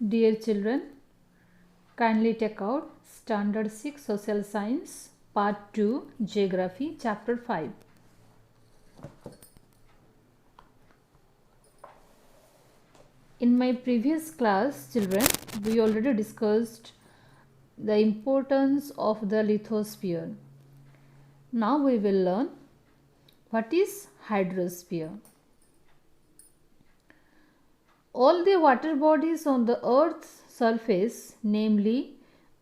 Dear children, kindly take out Standard 6 Social Science Part 2 Geography Chapter 5. In my previous class, children, we already discussed the importance of the lithosphere. Now we will learn what is hydrosphere. All the water bodies on the earth's surface, namely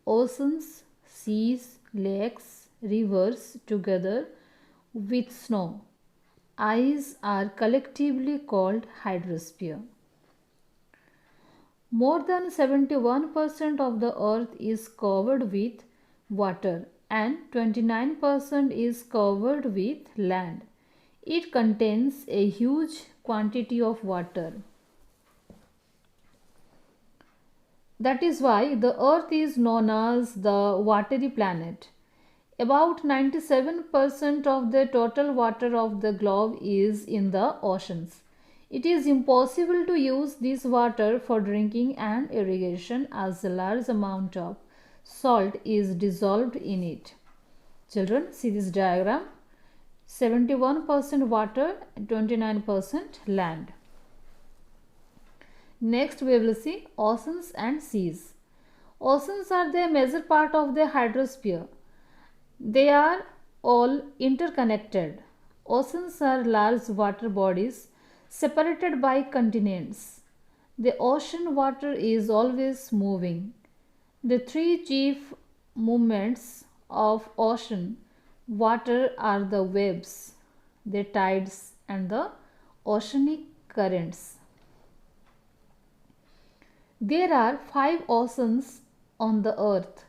oceans, seas, lakes, rivers, together with snow, ice, are collectively called hydrosphere. More than 71% of the earth is covered with water and 29% is covered with land. It contains a huge quantity of water. That is why the earth is known as the watery planet. About 97% of the total water of the globe is in the oceans. It is impossible to use this water for drinking and irrigation as a large amount of salt is dissolved in it. Children, see this diagram. 71% water and 29% land. Next we will see oceans and seas. Oceans are the major part of the hydrosphere. They are all interconnected. Oceans are large water bodies separated by continents. The ocean water is always moving. The three chief movements of ocean water are the waves, the tides, and the oceanic currents. There are 5 oceans on the earth.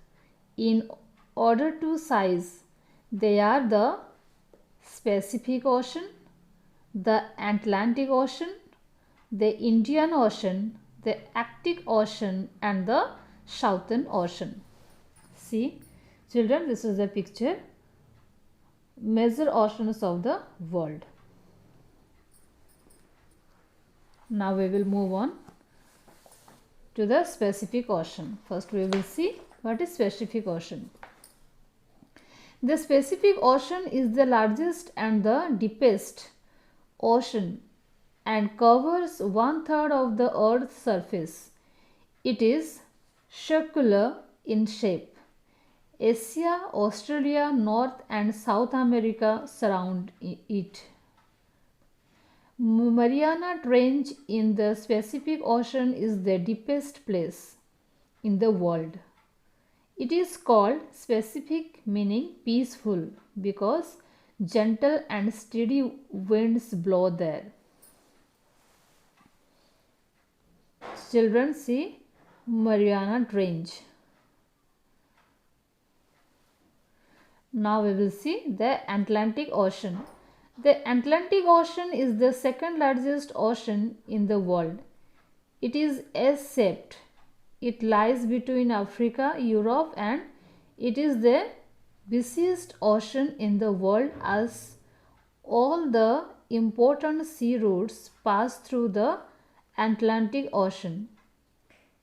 In order to size, they are the Pacific Ocean, the Atlantic Ocean, the Indian Ocean, the Arctic Ocean, and the Southern Ocean. See, children, this is the picture. Major oceans of the world. Now we will move on to the Pacific Ocean. First we will see what is Pacific Ocean. The Pacific Ocean is the largest and the deepest ocean and covers 1/3 of the earth's surface. It is circular in shape. Asia, Australia, North and South America surround it. Mariana Trench in the Pacific Ocean is the deepest place in the world. It is called Pacific, meaning peaceful, because gentle and steady winds blow there. Children, see Mariana Trench. Now we will see the Atlantic Ocean. The Atlantic Ocean is the second largest ocean in the world. It is S-shaped. It lies between Africa, Europe, and it is the busiest ocean in the world as all the important sea routes pass through the Atlantic Ocean.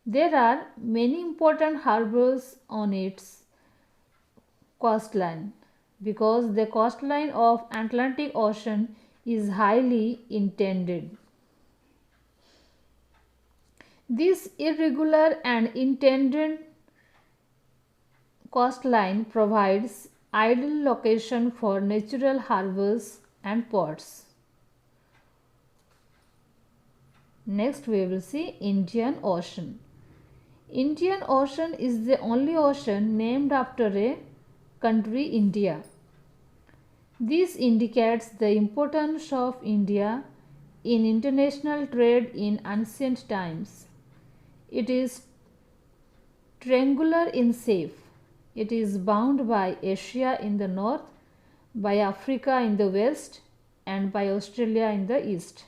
There are many important harbors on its coastline because the coastline of Atlantic Ocean is highly intended. This irregular and intended coastline provides ideal location for natural harbors and ports. Next we will see Indian Ocean. Indian Ocean is the only ocean named after a country, India. This indicates the importance of India in international trade in ancient times. It is triangular in shape. It is bound by Asia in the north, by Africa in the west, and by Australia in the east.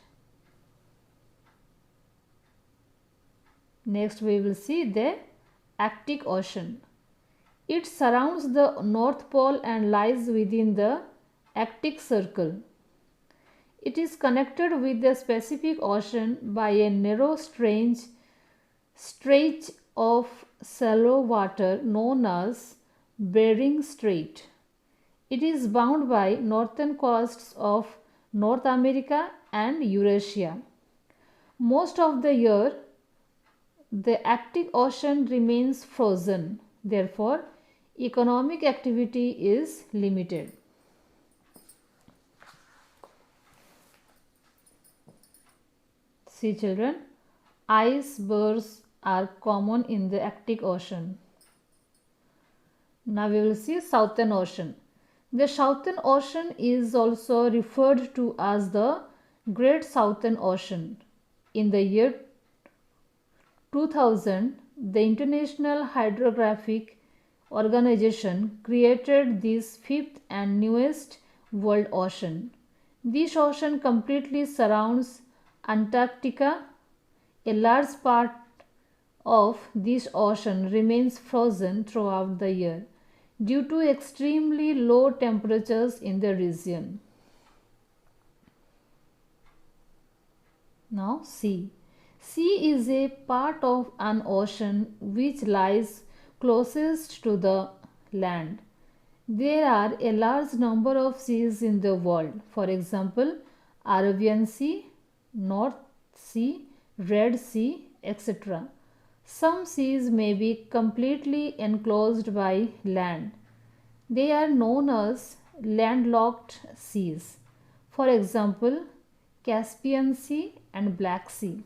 Next we will see the Arctic Ocean. It surrounds the North Pole and lies within the Arctic Circle. It is connected with the Pacific Ocean by a narrow stretch stretch of shallow water known as Bering Strait. It is bound by northern coasts of North America and Eurasia. Most of the year, the Arctic Ocean remains frozen. Therefore, economic activity is limited. See children, icebergs are common in the Arctic Ocean. Now we will see Southern Ocean. The Southern Ocean is also referred to as the Great Southern Ocean. In the year 2000, the International Hydrographic Organization created this fifth and newest world ocean. This ocean completely surrounds Antarctica. A large part of this ocean remains frozen throughout the year due to extremely low temperatures in the region. Now, sea. Sea is a part of an ocean which lies closest to the land. There are a large number of seas in the world. For example, Arabian Sea, North Sea, Red Sea, etc. Some seas may be completely enclosed by land. They are known as landlocked seas. For example, Caspian Sea and Black Sea.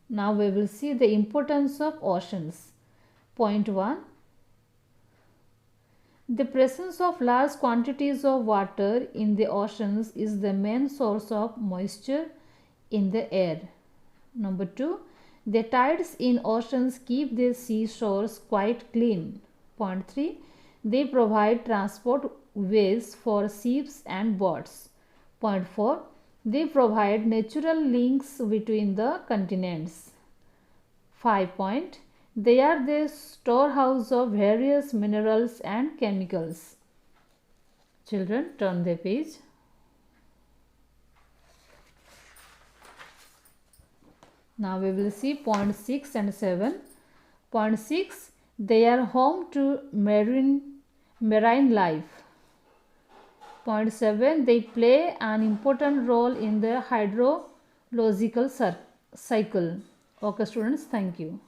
Now we will see the importance of oceans. Point 1. The presence of large quantities of water in the oceans is the main source of moisture in the air. Number 2. The tides in oceans keep the seashores quite clean. Point 3. They provide transport ways for ships and boats. Point 4. They provide natural links between the continents. 5 point. They are the storehouse of various minerals and chemicals. Children, turn the page. Now we will see point 6 and 7. Point 6. They are home to marine life. Point 7. They play an important role in the hydrological cycle. Okay students, thank you.